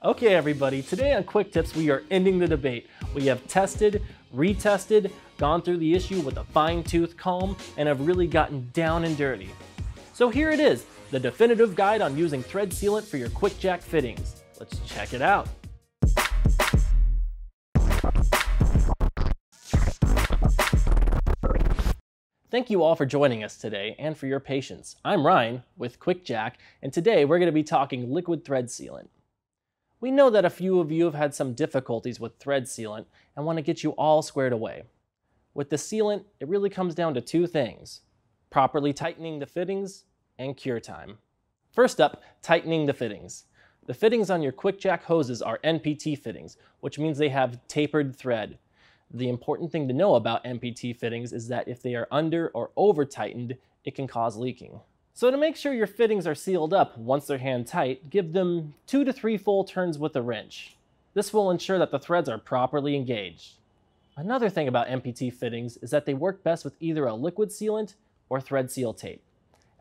Okay everybody, today on Quick Tips we are ending the debate. We have tested, retested, gone through the issue with a fine-tooth comb, and have really gotten down and dirty. So here it is, the definitive guide on using thread sealant for your QuickJack fittings. Let's check it out. Thank you all for joining us today and for your patience. I'm Ryan with QuickJack, and today we're going to be talking liquid thread sealant. We know that a few of you have had some difficulties with thread sealant and want to get you all squared away. With the sealant, it really comes down to two things: properly tightening the fittings and cure time. First up, tightening the fittings. The fittings on your QuickJack hoses are MPT fittings, which means they have tapered thread. The important thing to know about MPT fittings is that if they are under or over tightened, it can cause leaking. So to make sure your fittings are sealed up once they're hand tight, give them 2 to 3 full turns with a wrench. This will ensure that the threads are properly engaged. Another thing about MPT fittings is that they work best with either a liquid sealant or thread seal tape.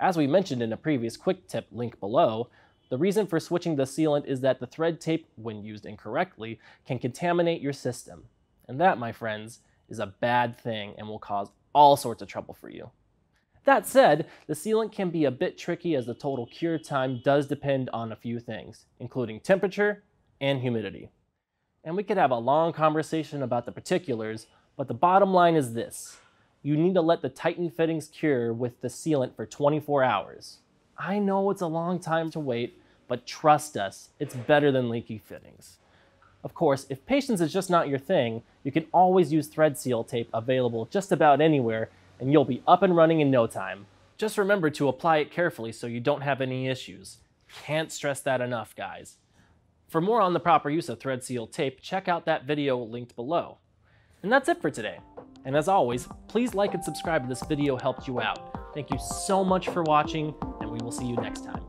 As we mentioned in a previous quick tip link below, the reason for switching the sealant is that the thread tape, when used incorrectly, can contaminate your system. And that, my friends, is a bad thing and will cause all sorts of trouble for you. That said, the sealant can be a bit tricky as the total cure time does depend on a few things, including temperature and humidity. And we could have a long conversation about the particulars, but the bottom line is this: you need to let the tightened fittings cure with the sealant for 24 hours. I know it's a long time to wait, but trust us, it's better than leaky fittings. Of course, if patience is just not your thing, you can always use thread seal tape available just about anywhere, and you'll be up and running in no time. Just remember to apply it carefully so you don't have any issues. Can't stress that enough, guys. For more on the proper use of thread seal tape, check out that video linked below. And that's it for today. And as always, please like and subscribe if this video helped you out. Thank you so much for watching, and we will see you next time.